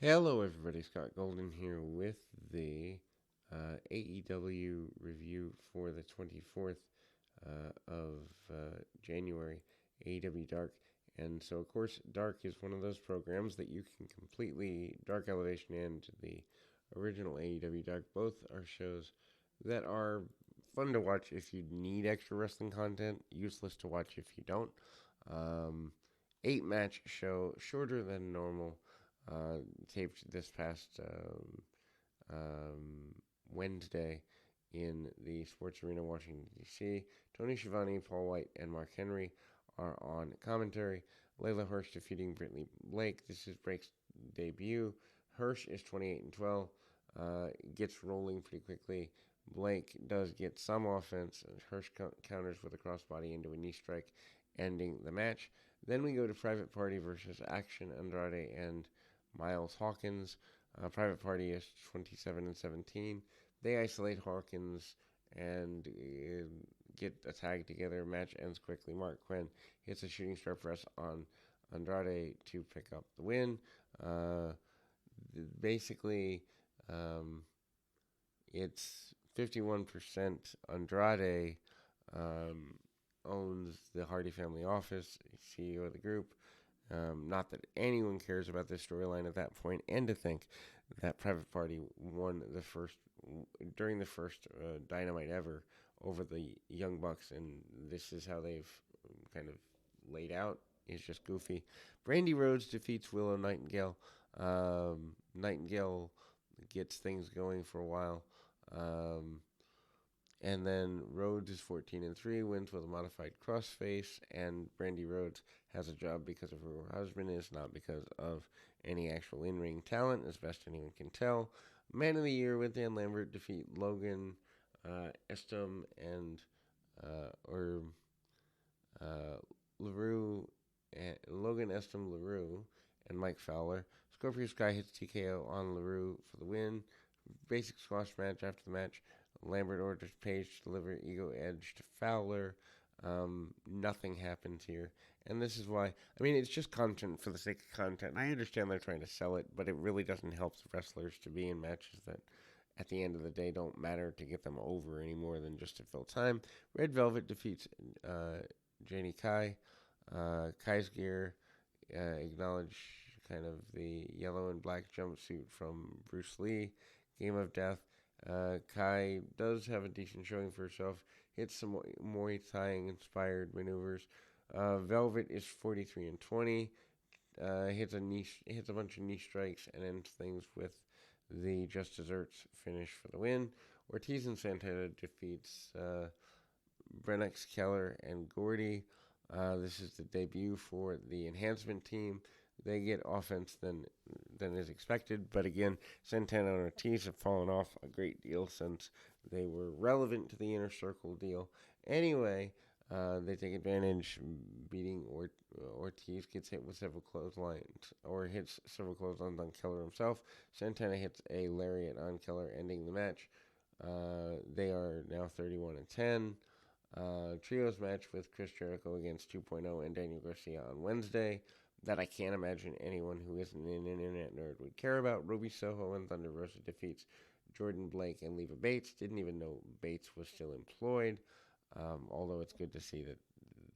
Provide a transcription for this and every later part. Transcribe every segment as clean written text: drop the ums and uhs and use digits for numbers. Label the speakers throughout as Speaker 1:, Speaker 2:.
Speaker 1: Hello, everybody. Scott Golden here with the AEW review for the 24th of January, AEW Dark. And so, of course, Dark is one of those programs that you can completely, Dark Elevation and the original AEW Dark, both are shows that are fun to watch if you need extra wrestling content, useless to watch if you don't. Um, 8 match show, shorter than normal, uh, taped this past um, Wednesday in the Sports Arena, Washington, D.C. Tony Schiavone, Paul White, and Mark Henry are on commentary. Layla Hirsch defeating Brittany Blake. This is Blake's debut. Hirsch is 28-12, gets rolling pretty quickly. Blake does get some offense. Hirsch counters with a crossbody into a knee strike, ending the match. Then we go to Private Party versus Action Andrade and Miles Hawkins. Private Party is 27-17. They isolate Hawkins and get a tag together. Match ends quickly. Mark Quinn hits a shooting star press on Andrade to pick up the win. Uh, basically, um, it's 51% Andrade um, owns the Hardy family office, CEO of the group. Not that anyone cares about this storyline at that point, and to think that Private Party won the first during the first Dynamite ever over the Young Bucks, and this is how they've kind of laid out is just goofy. Brandy Rhodes defeats Willow Nightingale. Nightingale gets things going for a while. Um, and then Rhodes is 14-3, wins with a modified crossface, and Brandy Rhodes has a job because of who her husband is, not because of any actual in-ring talent, as best anyone can tell. Man of the Year with Dan Lambert defeat Logan Estem and or LaRue, Logan Estem LaRue, and Mike Fowler. Scorpio Sky hits TKO on LaRue for the win. Basic squash match after the match. Lambert orders Page to deliver Ego Edge to Fowler. Nothing happens here. And this is why, I mean, it's just content for the sake of content. I understand they're trying to sell it, but it really doesn't help the wrestlers to be in matches that, at the end of the day, don't matter to get them over any more than just to fill time. Red Velvet defeats Janie Kai. Kai's gear acknowledge kind of the yellow and black jumpsuit from Bruce Lee. Game of Death. Kai does have a decent showing for herself. Hits some Muay Thai inspired maneuvers. Velvet is 43-20. Hits a bunch of knee strikes and ends things with the Just Desserts finish for the win. Ortiz and Santana defeats Brennex, Keller, and Gordy. This is the debut for the enhancement team. They get offense than is expected, but again, Santana and Ortiz have fallen off a great deal since they were relevant to the Inner Circle deal. Anyway, they take advantage, beating Ortiz, gets hit with several clotheslines, or hits several clotheslines on Keller himself. Santana hits a lariat on Keller, ending the match. They are now 31-10. Trios match with Chris Jericho against 2.0 and Daniel Garcia on Wednesday that I can't imagine anyone who isn't an internet nerd would care about. Ruby Soho and Thunder Rosa defeats Jordan Blake and Leva Bates. Didn't even know Bates was still employed, although it's good to see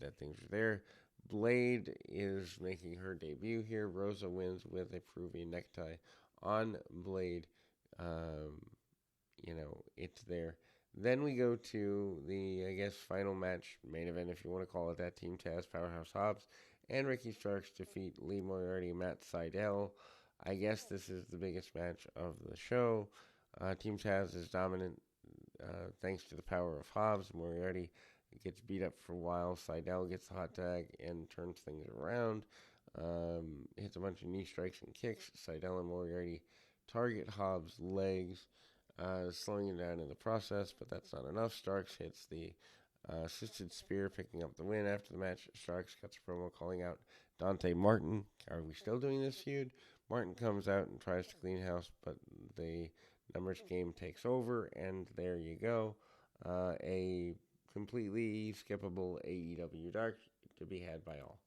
Speaker 1: that things are there. Blade is making her debut here. Rosa wins with a Peruvian necktie on Blade. Um, it's there. Then we go to the, I guess, final match, main event, if you want to call it that. Team Taz, Powerhouse Hobbs, and Ricky Starks defeat Lee Moriarty and Matt Sydal. I guess this is the biggest match of the show. Team Taz is dominant thanks to the power of Hobbs. Moriarty gets beat up for a while. Sydal gets the hot tag and turns things around. Hits a bunch of knee strikes and kicks. Sydal and Moriarty target Hobbs' legs, slowing him down in the process, but that's not enough. Starks hits the assisted spear, picking up the win. After the match, Starks cuts a promo calling out Dante Martin. Are we still doing this feud? Martin comes out and tries to clean house, but the numbers game takes over, and there you go. A completely skippable AEW Dark to be had by all.